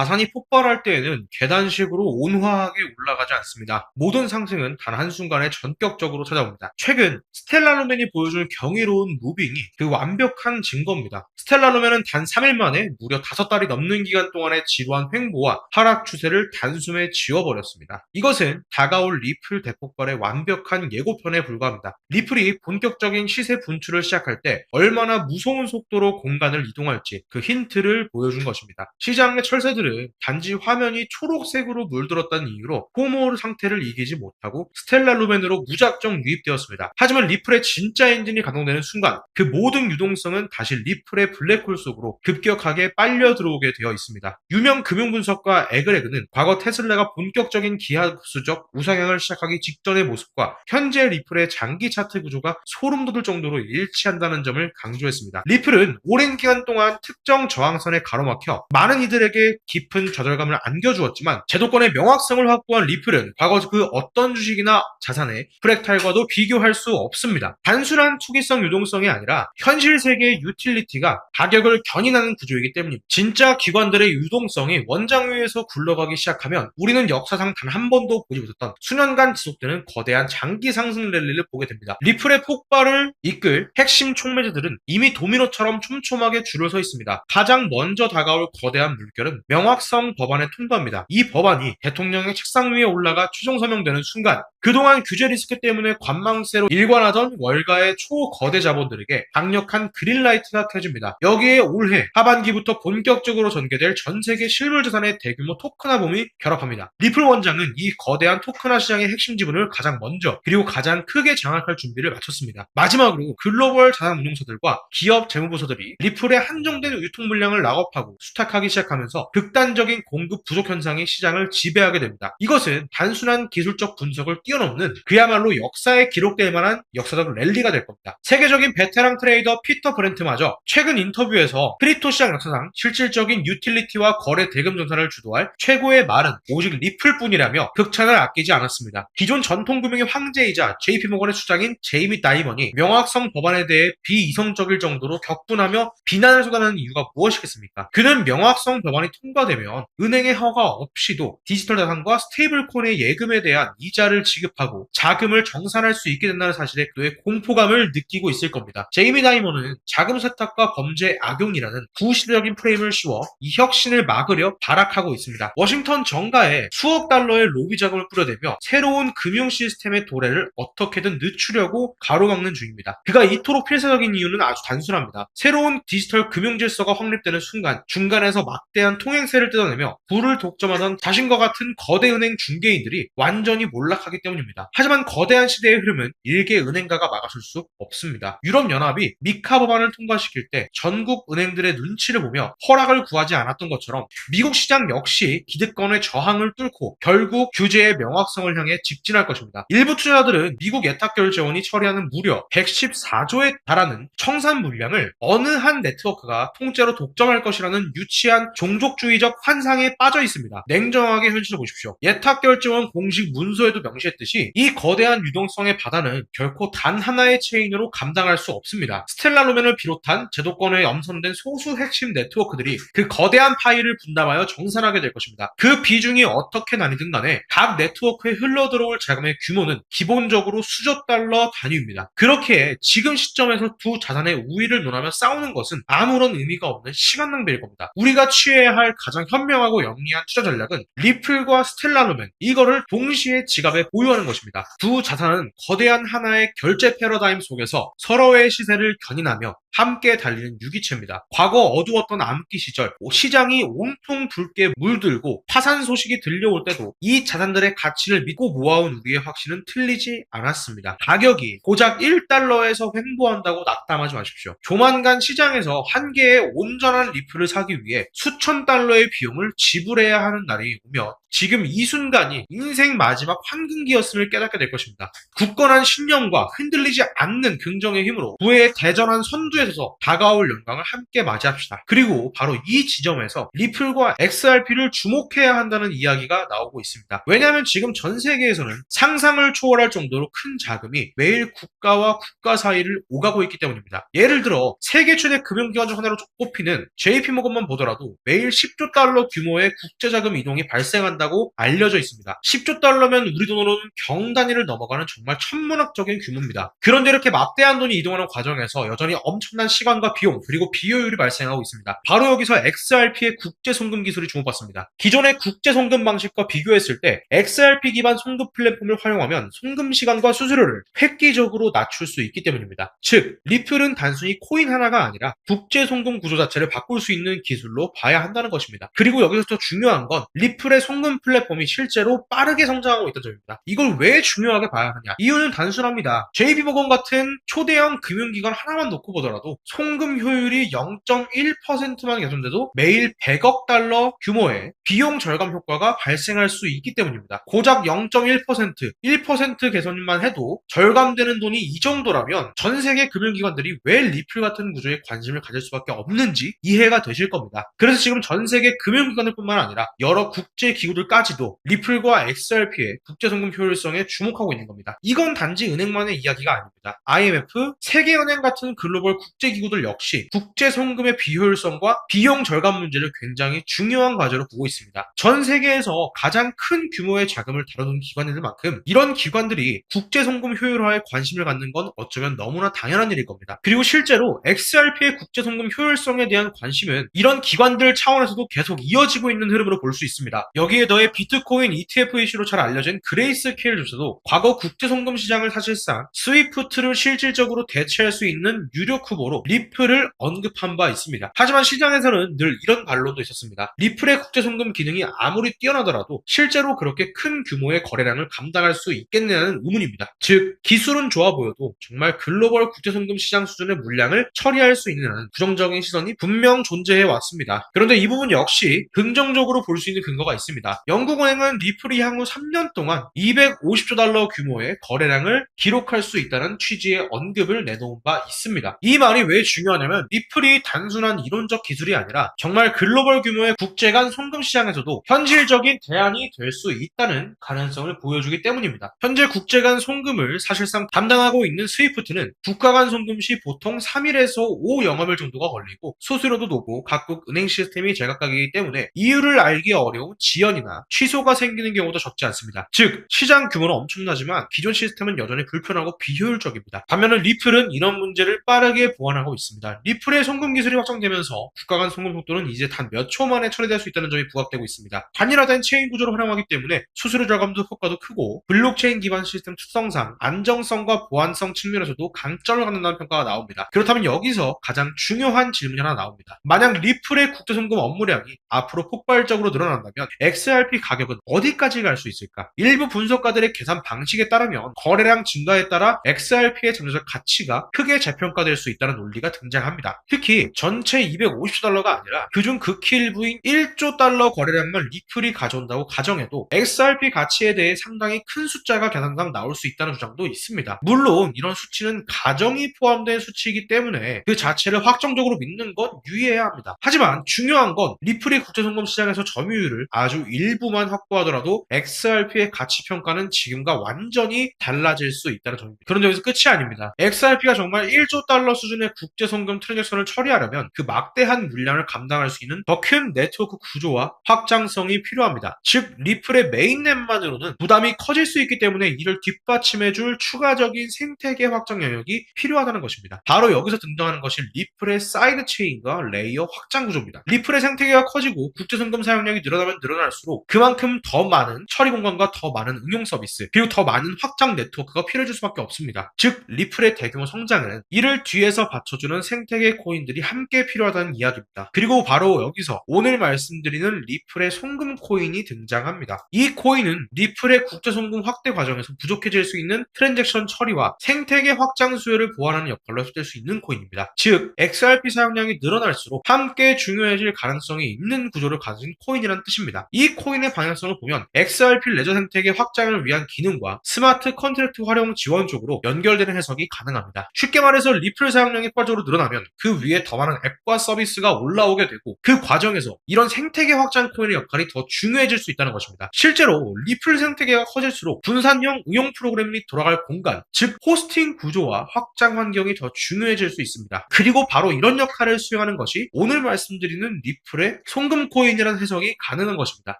자산이 폭발할 때에는 계단식으로 온화하게 올라가지 않습니다. 모든 상승은 단 한순간에 전격적으로 찾아옵니다. 최근 스텔라루멘이 보여준 경이로운 무빙이 그 완벽한 증거입니다. 스텔라루멘은 단 3일 만에 무려 5달이 넘는 기간 동안의 지루한 횡보와 하락 추세를 단숨에 지워버렸습니다. 이것은 다가올 리플 대폭발의 완벽한 예고편에 불과합니다. 리플이 본격적인 시세 분출을 시작할 때 얼마나 무서운 속도로 공간을 이동할지 그 힌트를 보여준 것입니다. 시장의 철새들은 단지 화면이 초록색으로 물들었다는 이유로 포모 상태를 이기지 못하고 스텔라루멘으로 무작정 유입되었습니다. 하지만 리플의 진짜 엔진이 가동되는 순간 그 모든 유동성은 다시 리플의 블랙홀 속으로 급격하게 빨려 들어오게 되어 있습니다. 유명 금융분석가 에그레그는 과거 테슬라가 본격적인 기하급수적 우상향을 시작하기 직전의 모습과 현재 리플의 장기 차트 구조가 소름 돋을 정도로 일치한다는 점을 강조했습니다. 리플은 오랜 기간 동안 특정 저항선에 가로막혀 많은 이들에게 깊은 좌절감을 안겨주었지만 제도권의 명확성을 확보한 리플은 과거 그 어떤 주식이나 자산의 프랙탈과도 비교할 수 없습니다. 단순한 투기성 유동성이 아니라 현실 세계의 유틸리티가 가격을 견인하는 구조이기 때문입니다. 진짜 기관들의 유동성이 원장 위에서 굴러가기 시작하면 우리는 역사상 단 한 번도 보지 못했던 수년간 지속되는 거대한 장기 상승 랠리를 보게 됩니다. 리플의 폭발을 이끌 핵심 촉매제들은 이미 도미노처럼 촘촘하게 줄을 서 있습니다. 가장 먼저 다가올 거대한 물결은 명확성 법안의 통과입니다. 이 법안이 대통령의 책상 위에 올라가 최종 서명되는 순간 그동안 규제 리스크 때문에 관망세로 일관하던 월가의 초거대 자본들에게 강력한 그린라이트가 켜집니다. 여기에 올해 하반기부터 본격적으로 전개될 전세계 실물자산의 대규모 토큰화 붐이 결합합니다. 리플 원장은 이 거대한 토큰화 시장의 핵심 지분을 가장 먼저 그리고 가장 크게 장악할 준비를 마쳤습니다. 마지막으로 글로벌 자산운용사들과 기업 재무부서들이 리플의 한정된 유통 물량을 락업하고 수탁하기 시작하면서 극단적인 공급 부족 현상이 시장을 지배하게 됩니다. 이것은 단순한 기술적 분석을 뛰어넘는 그야말로 역사에 기록될 만한 역사적 랠리가 될 겁니다. 세계적인 베테랑 트레이더 피터 브렌트마저 최근 인터뷰에서 크립토 시장 역사상 실질적인 유틸리티와 거래 대금 전산을 주도할 최고의 말은 오직 리플뿐이라며 극찬을 아끼지 않았습니다. 기존 전통금융의 황제이자 JP모건의 수장인 제이미 다이먼이 명확성 법안에 대해 비이성적일 정도로 격분하며 비난을 쏟아내는 이유가 무엇이겠습니까? 그는 명확성 법안이 통과되면 은행의 허가 없이도 디지털 자산과 스테이블코인의 예금에 대한 이자를 지급하고 자금을 정산할 수 있게 된다는 사실에 그의 공포감을 느끼고 있을 겁니다. 제이미 다이먼은 자금 세탁과 범죄 악용이라는 구시대적인 프레임을 씌워 이 혁신을 막으려 발악하고 있습니다. 워싱턴 정가에 수억 달러의 로비 자금을 뿌려대며 새로운 금융 시스템의 도래를 어떻게든 늦추려고 가로막는 중입니다. 그가 이토록 필사적인 이유는 아주 단순합니다. 새로운 디지털 금융 질서가 확립되는 순간 중간에서 막대한 통행세를 뜯어내며 부를 독점하던 자신과 같은 거대 은행 중개인들이 완전히 몰락하기 때문입니다. 하지만 거대한 시대의 흐름은 일개 은행가가 막아설 수 없습니다. 유럽연합이 미카 법안을 통과시킬 때 전국 은행들의 눈치를 보며 허락을 구하지 않았던 것처럼 미국 시장 역시 기득권의 저항을 뚫고 결국 규제의 명확성을 향해 직진할 것입니다. 일부 투자자들은 미국 예탁결제원이 처리하는 무려 114조에 달하는 청산 물량을 어느 한 네트워크가 통째로 독점할 것이라는 유치한 종족주의적 환상에 빠져 있습니다. 냉정하게 현실을 보십시오. 예탁결제원 공식 문서에도 명시했듯이 이 거대한 유동성의 바다는 결코 단 하나의 체인으로 감당할 수 없습니다. 스텔라루멘을 비롯한 제도권에 엄선된 소수 핵심 네트워크들이 그 거대한 파일을 분담하여 정산하게 될 것입니다. 그 비중이 어떻게 나뉘든 간에 각 네트워크에 흘러들어올 자금의 규모는 기본적으로 수조 달러 단위입니다. 그렇게 지금 시점에서 두 자산의 우위를 논하며 싸우는 것은 아무런 의미가 없는 시간 낭비일 겁니다. 우리가 취해야 할 가장 현명하고 영리한 투자 전략은 리플과 스텔라루멘 이거를 동시에 지갑에 보유하는 것입니다. 두 자산은 거대한 하나의 결제 패러다임 속에서 서로의 시세를 견인하며 함께 달리는 유기체입니다. 과거 어두웠던 암기 시절 시장이 온통 붉게 물들고 파산 소식이 들려올 때도 이 자산들의 가치를 믿고 모아온 우리의 확신은 틀리지 않았습니다. 가격이 고작 1달러에서 횡보한다고 낙담하지 마십시오. 조만간 시장에서 한 개의 온전한 리플을 사기 위해 수천 달러의 비용을 지불해야 하는 날이 오며 지금 이 순간이 인생 마지막 황금기였음을 깨닫게 될 것입니다. 굳건한 신념과 흔들리지 않는 긍정의 힘으로 부의 대전한 선두에 모두에 있어서 다가올 영광을 함께 맞이합시다. 그리고 바로 이 지점에서 리플과 XRP를 주목해야 한다는 이야기가 나오고 있습니다. 왜냐하면 지금 전 세계에서는 상상을 초월할 정도로 큰 자금이 매일 국가와 국가 사이를 오가고 있기 때문입니다. 예를 들어 세계 최대 금융기관 중 하나로 꼽히는 JP모건만 보더라도 매일 10조 달러 규모의 국제자금 이동이 발생한다고 알려져 있습니다. 10조 달러면 우리 돈으로는 경 단위를 넘어가는 정말 천문학적인 규모입니다. 그런데 이렇게 막대한 돈이 이동하는 과정에서 여전히 엄청난 시간과 비용 그리고 비효율이 발생하고 있습니다. 바로 여기서 XRP의 국제송금 기술이 주목받습니다. 기존의 국제송금 방식과 비교했을 때 XRP 기반 송금 플랫폼을 활용하면 송금 시간과 수수료를 획기적으로 낮출 수 있기 때문입니다. 즉, 리플은 단순히 코인 하나가 아니라 국제송금 구조 자체를 바꿀 수 있는 기술로 봐야 한다는 것입니다. 그리고 여기서 더 중요한 건 리플의 송금 플랫폼이 실제로 빠르게 성장하고 있다는 점입니다. 이걸 왜 중요하게 봐야 하냐? 이유는 단순합니다. JP모건 같은 초대형 금융기관 하나만 놓고 보더라도 송금 효율이 0.1%만 개선돼도 매일 100억 달러 규모의 비용 절감 효과가 발생할 수 있기 때문입니다. 고작 0.1%, 1% 개선만 해도 절감되는 돈이 이 정도라면 전 세계 금융기관들이 왜 리플 같은 구조에 관심을 가질 수밖에 없는지 이해가 되실 겁니다. 그래서 지금 전 세계 금융기관들뿐만 아니라 여러 국제기구들까지도 리플과 XRP의 국제송금 효율성에 주목하고 있는 겁니다. 이건 단지 은행만의 이야기가 아닙니다. IMF, 세계은행 같은 글로벌 국제기구들 역시 국제송금의 비효율성과 비용 절감 문제를 굉장히 중요한 과제로 보고 있습니다. 전 세계에서 가장 큰 규모의 자금을 다루는 기관들만큼 이런 기관들이 국제송금 효율화에 관심을 갖는 건 어쩌면 너무나 당연한 일일 겁니다. 그리고 실제로 XRP의 국제송금 효율성에 대한 관심은 이런 기관들 차원에서도 계속 이어지고 있는 흐름으로 볼 수 있습니다. 여기에 더해 비트코인 ETF 이슈로 잘 알려진 그레이스케일조차도 과거 국제송금 시장을 사실상 스위프트를 실질적으로 대체할 수 있는 유력 후보로 리플을 언급한 바 있습니다. 하지만 시장에서는 늘 이런 반론도 있었습니다. 리플의 국제송금 기능이 아무리 뛰어나더라도 실제로 그렇게 큰 규모의 거래량을 감당할 수 있겠느냐는 의문입니다. 즉, 기술은 좋아 보여도 정말 글로벌 국제송금 시장 수준의 물량을 처리할 수 있는 부정적인 시선이 분명 존재해 왔습니다. 그런데 이 부분 역시 긍정적으로 볼 수 있는 근거가 있습니다. 영국은행은 리플이 향후 3년 동안 250조 달러 규모의 거래량을 기록할 수 있다는 취지의 언급을 내놓은 바 있습니다. 이 말이 왜 중요하냐면 리플이 단순한 이론적 기술이 아니라 정말 글로벌 규모의 국제 간 송금 시장에서도 현실적인 대안이 될 수 있다는 가능성을 보여주기 때문입니다. 현재 국제 간 송금을 사실상 담당하고 있는 스위프트는 국가 간 송금 시 보통 3일에서 5 영업일 정도가 걸리고 수수료도 높고 각국 은행 시스템이 제각각이기 때문에 이유를 알기 어려운 지연이나 취소가 생기는 경우도 적지 않습니다. 즉, 시장 규모는 엄청나지만 기존 시스템은 여전히 불편하고 비효율적입니다. 반면에 리플은 이런 문제를 빠르게 보완하고 있습니다. 리플의 송금 기술이 확장되면서 국가 간 송금 속도는 이제 단 몇 초 만에 처리될 수 있다는 점이 부각되고 있습니다. 단일화된 체인 구조를 활용하기 때문에 수수료 절감도 효과도 크고 블록체인 기반 시스템 특성상 안정성과 보안성 측면에서도 강점을 갖는다는 평가가 나옵니다. 그렇다면 여기서 가장 중요한 질문이 하나 나옵니다. 만약 리플의 국제송금 업무량이 앞으로 폭발적으로 늘어난다면 XRP 가격은 어디까지 갈 수 있을까? 일부 분석가들의 계산 방식에 따르면 거래량 증가에 따라 XRP의 잠재적 가치가 크게 재평가될 수 있다는 논리가 등장합니다. 특히 전체 250조 달러가 아니라 그중 극히 일부인 1조 달러 거래량만 리플이 가져온다고 가정해도 XRP 가치에 대해 상당히 큰 숫자가 계산상 나올 수 있다는 주장도 있습니다. 물론 이런 수치는 가정이 포함된 수치이기 때문에 그 자체를 확정적으로 믿는 건 유의해야 합니다. 하지만 중요한 건 리플이 국제송금 시장에서 점유율을 아주 일부만 확보하더라도 XRP의 가치 평가는 지금과 완전히 달라질 수 있다는 점입니다. 그런데 여기서 끝이 아닙니다. XRP가 정말 1조 달러 수준의 국제송금 트랜잭션을 처리하려면 그 막대한 물량을 감당할 수 있는 더 큰 네트워크 구조와 확장성이 필요합니다. 즉, 리플의 메인넷만으로는 부담이 커질 수 있기 때문에 이를 뒷받침해줄 추가적인 생태계 확장 영역이 필요하다는 것입니다. 바로 여기서 등장하는 것이 리플의 사이드 체인과 레이어 확장 구조입니다. 리플의 생태계가 커지고 국제송금 사용량이 늘어나면 늘어날수록 그만큼 더 많은 처리 공간과 더 많은 응용 서비스 그리고 더 많은 확장 네트워크가 필요해질 수밖에 없습니다. 즉, 리플의 대규모 성장은 이를 뒤에서 받쳐주는 생태계 코인들이 함께 필요하다는 이야기입니다. 그리고 바로 여기서 오늘 말씀드리는 리플의 송금 코인이 등장합니다. 이 코인은 리플의 국제송금 확대 과정에서 부족해질 수 있는 트랜잭션 처리와 생태계 확장 수요를 보완하는 역할로 해석될 수 있는 코인입니다. 즉, XRP 사용량이 늘어날수록 함께 중요해질 가능성이 있는 구조를 가진 코인이라는 뜻입니다. 이 코인의 방향성을 보면 XRP 레저 생태계 확장을 위한 기능과 스마트 컨트랙트 활용 지원 쪽으로 연결되는 해석이 가능합니다. 쉽게 말해서 리플 사용량 사용량이 폭발적으로 늘어나면 그 위에 더 많은 앱과 서비스가 올라오게 되고 그 과정에서 이런 생태계 확장 코인의 역할이 더 중요해질 수 있다는 것입니다. 실제로 리플 생태계가 커질수록 분산형 응용 프로그램이 돌아갈 공간, 즉 호스팅 구조와 확장 환경이 더 중요해질 수 있습니다. 그리고 바로 이런 역할을 수행하는 것이 오늘 말씀드리는 리플의 송금 코인이라는 해석이 가능한 것입니다.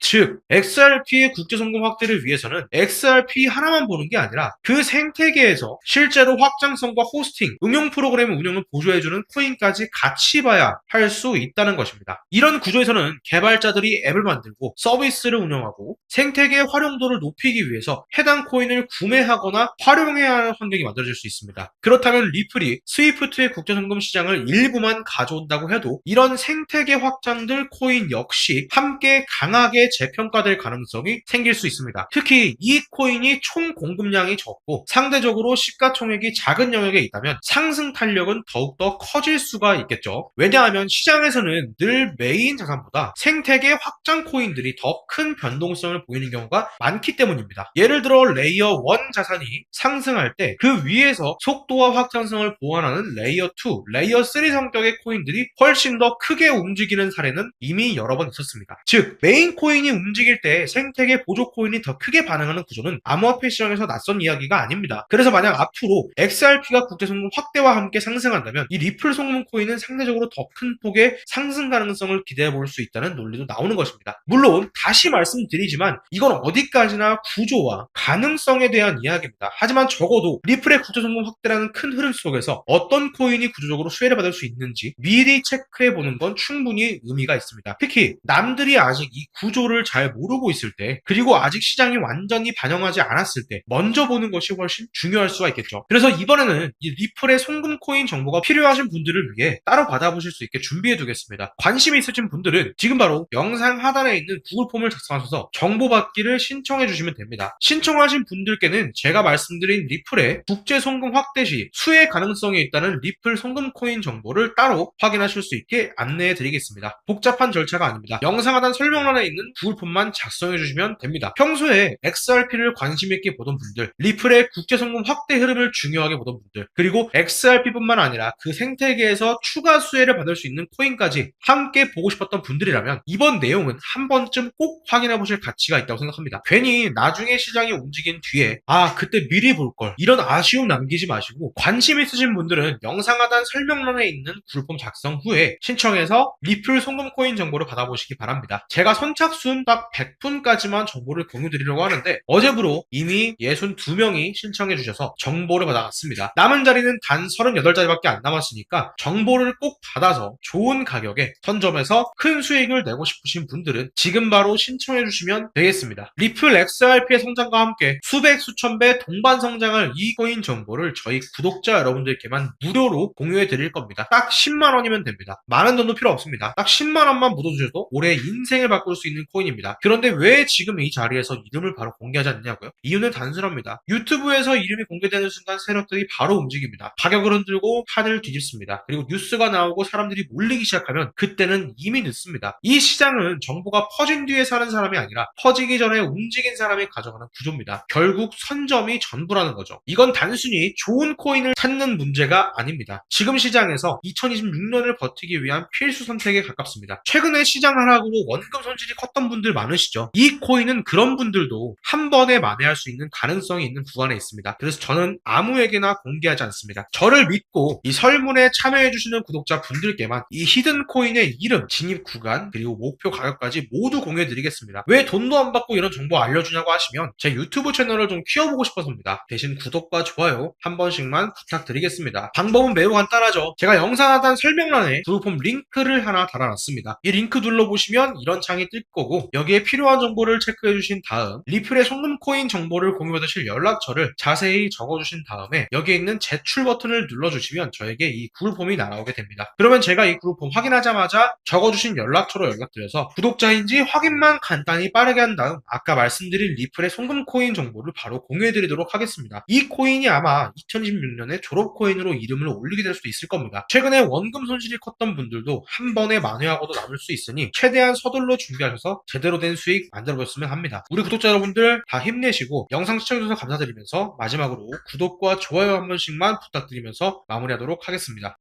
즉 XRP의 국제 송금 확대를 위해서는 XRP 하나만 보는 게 아니라 그 생태계에서 실제로 확장성과 호스팅, 응용 프로그램의 운영을 보조해주는 코인까지 같이 봐야 할 수 있다는 것입니다. 이런 구조에서는 개발자들이 앱을 만들고 서비스를 운영하고 생태계의 활용도를 높이기 위해서 해당 코인을 구매하거나 활용해야 하는 환경이 만들어질 수 있습니다. 그렇다면 리플이 스위프트의 국제송금 시장을 일부만 가져온다고 해도 이런 생태계 확장들 코인 역시 함께 강하게 재평가될 가능성이 생길 수 있습니다. 특히 이 코인이 총 공급량이 적고 상대적으로 시가총액이 작은 영역에 있다면 상승 탄력은 더욱더 커질 수가 있겠죠. 왜냐하면 시장에서는 늘 메인 자산보다 생태계 확장 코인들이 더 큰 변동성을 보이는 경우가 많기 때문입니다. 예를 들어 레이어 1 자산이 상승할 때 그 위에서 속도와 확장성을 보완하는 레이어 2, 레이어 3 성격의 코인들이 훨씬 더 크게 움직이는 사례는 이미 여러 번 있었습니다. 즉 메인 코인이 움직일 때 생태계 보조 코인이 더 크게 반응하는 구조는 암호화폐 시장에서 낯선 이야기가 아닙니다. 그래서 만약 앞으로 XRP가 국제송금 확대와 함께 상승한다면 이 리플 송금 코인은 상대적으로 더 큰 폭의 상승 가능성을 기대해 볼 수 있다는 논리도 나오는 것입니다. 물론 다시 말씀드리지만 이건 어디까지나 구조와 가능성에 대한 이야기입니다. 하지만 적어도 리플의 국제송금 확대라는 큰 흐름 속에서 어떤 코인이 구조적으로 수혜를 받을 수 있는지 미리 체크해 보는 건 충분히 의미가 있습니다. 특히 남들이 아직 이 구조를 잘 모르고 있을 때, 그리고 아직 시장이 완전히 반영하지 않았을 때 먼저 보는 것이 훨씬 중요할 수가 있겠죠. 그래서 이번에는 이 리플의 송금 코인 정보가 필요하신 분들을 위해 따로 받아보실 수 있게 준비해 두겠습니다. 관심이 있으신 분들은 지금 바로 영상 하단에 있는 구글 폼을 작성하셔서 정보 받기를 신청해 주시면 됩니다. 신청하신 분들께는 제가 말씀드린 리플의 국제 송금 확대 시 수혜 가능성이 있다는 리플 송금 코인 정보를 따로 확인하실 수 있게 안내해 드리겠습니다. 복잡한 절차가 아닙니다. 영상 하단 설명란에 있는 구글 폼만 작성해 주시면 됩니다. 평소에 XRP를 관심 있게 보던 분들, 리플의 국제 송금 확대 흐름을 중요하게 보던 분들, 그리고 XRP뿐만 아니라 그 생태계에서 추가 수혜를 받을 수 있는 코인까지 함께 보고 싶었던 분들이라면 이번 내용은 한 번쯤 꼭 확인해 보실 가치가 있다고 생각합니다. 괜히 나중에 시장이 움직인 뒤에 그때 미리 볼 걸, 이런 아쉬움 남기지 마시고 관심 있으신 분들은 영상 하단 설명란에 있는 구글폼 작성 후에 신청해서 리플 송금 코인 정보를 받아보시기 바랍니다. 제가 선착순 딱 100분까지만 정보를 공유드리려고 하는데 어제부로 이미 62명이 신청해 주셔서 정보를 받아갔습니다. 남은 자리는 단 38자리밖에 안 남았으니까 정보를 꼭 받아서 좋은 가격에 선점해서 큰 수익을 내고 싶으신 분들은 지금 바로 신청해 주시면 되겠습니다. 리플 XRP의 성장과 함께 수백 수천 배 동반 성장할 이 코인 정보를 저희 구독자 여러분들께만 무료로 공유해 드릴 겁니다. 딱 10만 원이면 됩니다. 많은 돈도 필요 없습니다. 딱 10만 원만 묻어주셔도 올해 인생을 바꿀 수 있는 코인입니다. 그런데 왜 지금 이 자리에서 이름을 바로 공개하지 않냐고요? 이유는 단순합니다. 유튜브에서 이름이 공개되는 순간 세력들이 바로 움직입니다. 가격을 흔들고 판을 뒤집습니다. 그리고 뉴스가 나오고 사람들이 몰리기 시작하면 그때는 이미 늦습니다. 이 시장은 정보가 퍼진 뒤에 사는 사람이 아니라 퍼지기 전에 움직인 사람이 가져가는 구조입니다. 결국 선점이 전부라는 거죠. 이건 단순히 좋은 코인을 찾는 문제가 아닙니다. 지금 시장에서 2026년을 버티기 위한 필수 선택에 가깝습니다. 최근에 시장 하락으로 원금 손실이 컸던 분들 많으시죠? 이 코인은 그런 분들도 한 번에 만회할 수 있는 가능성이 있는 구간에 있습니다. 그래서 저는 아무에게나 공개하지 않습니다. 저를 믿고 이 설문에 참여해주시는 구독자 분들께만 이 히든 코인의 이름, 진입 구간, 그리고 목표 가격까지 모두 공유해드리겠습니다. 왜 돈도 안 받고 이런 정보 알려주냐고 하시면 제 유튜브 채널을 좀 키워보고 싶어서입니다. 대신 구독과 좋아요 한 번씩만 부탁드리겠습니다. 방법은 매우 간단하죠. 제가 영상 하단 설명란에 구글폼 링크를 하나 달아놨습니다. 이 링크 눌러보시면 이런 창이 뜰 거고 여기에 필요한 정보를 체크해주신 다음 리플의 송금 코인 정보를 공유받으실 연락처를 자세히 적어주신 다음에 여기에 있는 제출 버튼을 눌러주시면 저에게 이 구글폼이 날아오게 됩니다. 그러면 제가 이 구글폼 확인하자마자 적어주신 연락처로 연락드려서 구독자인지 확인만 간단히 빠르게 한 다음 아까 말씀드린 리플의 송금 코인 정보를 바로 공유해드리도록 하겠습니다. 이 코인이 아마 2026년에 졸업 코인으로 이름을 올리게 될 수도 있을 겁니다. 최근에 원금 손실이 컸던 분들도 한 번에 만회하고도 남을 수 있으니 최대한 서둘러 준비하셔서 제대로 된 수익 만들어보셨으면 합니다. 우리 구독자 여러분들 다 힘내시고 영상 시청해주셔서 감사드리면서 마지막으로 구독과 좋아요 한 번씩만 부탁드리면서 마무리하도록 하겠습니다.